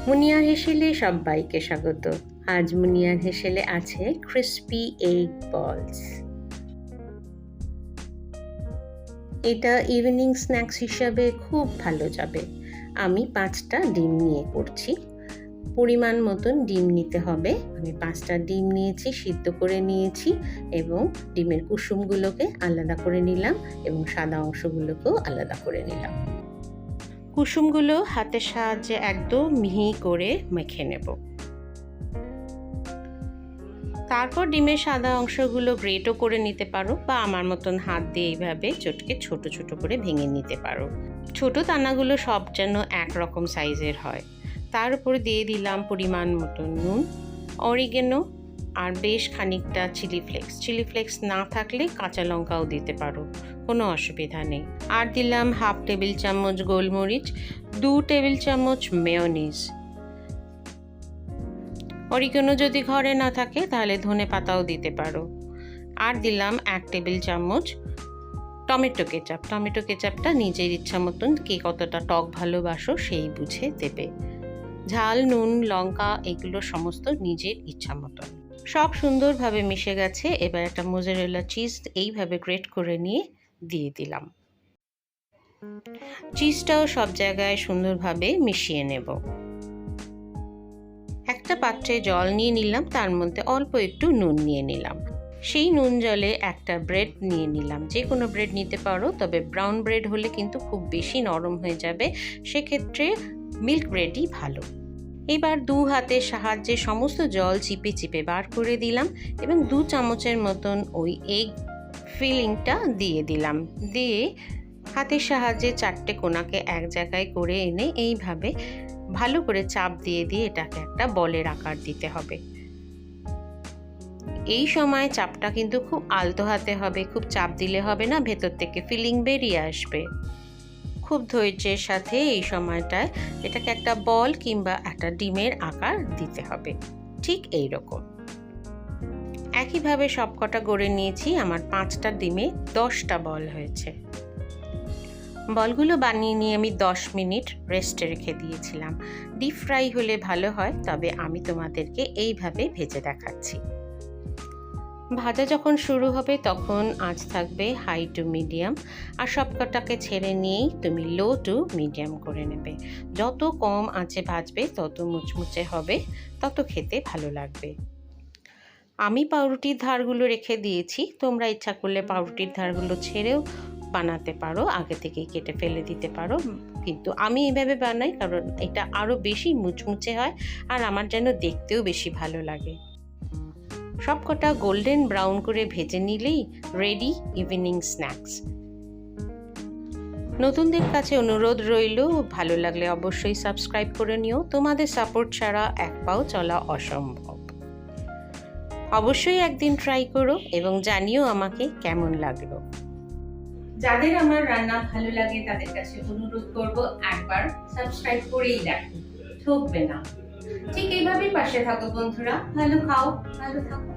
Meunière হেসেলে সবাইকে স্বাগত। আজ মুনিয়ার হেসেলে আছে ক্রিস্পি এগ বলস। এটা ইভিনিং স্ন্যাক্স হিসাবে খুব ভালো যাবে। আমি 5টা ডিম নিয়ে করছি। পরিমাণ মতন ডিম নিতে হবে। আমি 5টা ডিম নিয়েছি, সিদ্ধ করে নিয়েছি এবং ডিমের কুসুমগুলোকে আলাদা করে নিলাম এবং সাদা অংশগুলোকেও আলাদা করে নিলাম। কুসুমগুলো হাতের সাহায্যে একদম মিহি করে মেখে নেব। তারপর ডিমের সাদা অংশগুলো গ্রেটও করে নিতে পারো বা আমার মতন হাত দিয়ে এইভাবে চটকে ছোট ছোট করে ভেঙে নিতে পারো। ছোট দানাগুলো সব যেন একরকম সাইজের হয়। তার উপরে দিয়ে দিলাম পরিমাণ মতন নুন, অরিগেনো আর বেশ খানিকটা চিলি ফ্লেক্স না থাকলে কাঁচা লঙ্কাও দিতে পারো, কোনো অসুবিধা নেই। আর দিলাম 1/2 টেবিল চামচ গোলমরিচ, 2 টেবিল চামচ মেয়োনিজ। অরিগেনো যদি ঘরে না থাকে তাহলে ধনে পাতাও দিতে পারো। আর দিলাম 1 টেবিল চামচ টমেটো কেচাপটা নিজের ইচ্ছা মতন কে কতটা টক ভালোবাসো সেই বুঝে দেবে। ঝাল, নুন, লঙ্কা এগুলো সমস্ত নিজের ইচ্ছা মতন। সব সুন্দরভাবে মিশে গেছে। এবার একটা মোজারেলা চিজ এইভাবে গ্রেট করে নিয়ে দিয়ে দিলাম। চিজটাও সব জায়গায় সুন্দরভাবে মিশিয়ে নেব। একটা পাত্রে জল নিয়ে নিলাম, তার মধ্যে অল্প একটু নুন নিয়ে নিলাম। সেই নুন জলে একটা ব্রেড নিয়ে নিলাম। যে কোনো ব্রেড নিতে পারো, তবে ব্রাউন ব্রেড হলে কিন্তু খুব বেশি নরম হয়ে যাবে, সেক্ষেত্রে মিল্ক ব্রেডই ভালো। এবার 2 হাতের সাহায্যে সমস্ত জল চিপে চিপে বার করে দিলাম এবং 2 চামচের মতন ওই এগ ফিলিংটা দিয়ে দিলাম। দিয়ে হাতের সাহায্যে 4টে কোণাকে এক জায়গায় করে এনে এইভাবে ভালো করে চাপ দিয়ে এটাকে একটা বলের আকার দিতে হবে। এই সময় চাপটা কিন্তু খুব আলতো হাতে হবে, খুব চাপ দিলে হবে না, ভেতর থেকে ফিলিং বেরিয়ে আসবে। খুব ধৈর্যের সাথে এই সময়টায় এটাকে একটা বল কিংবা একটা ডিমের আকার দিতে হবে, ঠিক এই রকম। একইভাবে সবকটা গড়ে নিয়েছি। আমার 5টা ডিমে 10টা বল হয়েছে। বলগুলো বানিয়ে নিয়ে আমি 10 মিনিট রেস্টে রেখে দিয়েছিলাম। ডিপ ফ্রাই হলে ভালো হয়, তবে আমি তোমাদেরকে এইভাবে ভেজে দেখাচ্ছি। ভাজা যখন শুরু হবে তখন আঁচ থাকবে হাই টু মিডিয়াম, আর সবকটাকে ছেড়ে নিয়েই তুমি লো টু মিডিয়াম করে নেবে। যত কম আঁচে ভাজবে তত মুচমুচে হবে, তত খেতে ভালো লাগবে। আমি পাউরুটির ধারগুলো রেখে দিয়েছি, তোমরা ইচ্ছা করলে পাউরুটির ধারগুলো ছেড়েও বানাতে পারো, আগে থেকেই কেটে ফেলে দিতে পারো, কিন্তু আমি এইভাবে বানাই কারণ এটা আরও বেশি মুচমুচে হয় আর আমার যেন দেখতেও বেশি ভালো লাগে। সবকটা গোল্ডেন ব্রাউন করে ভেজে নিলেই রেডি ইভিনিং স্ন্যাক্স। নতুনদের কাছে অনুরোধ রইল, ভালো লাগলে অবশ্যই সাবস্ক্রাইব করে নিও। তোমাদের সাপোর্ট ছাড়া এক পাও চলা অসম্ভব। অবশ্যই একদিন ট্রাই করো এবং জানিও আমাকে কেমন লাগলো। যাদের আমার রান্না ভালো লাগে তাদের কাছে অনুরোধ করব, একবার সাবস্ক্রাইব করেই দেখো, ঠকবে না। ঠিক এইভাবেই পাশে থাকো বন্ধুরা। ভালো খাও, ভালো থাকো।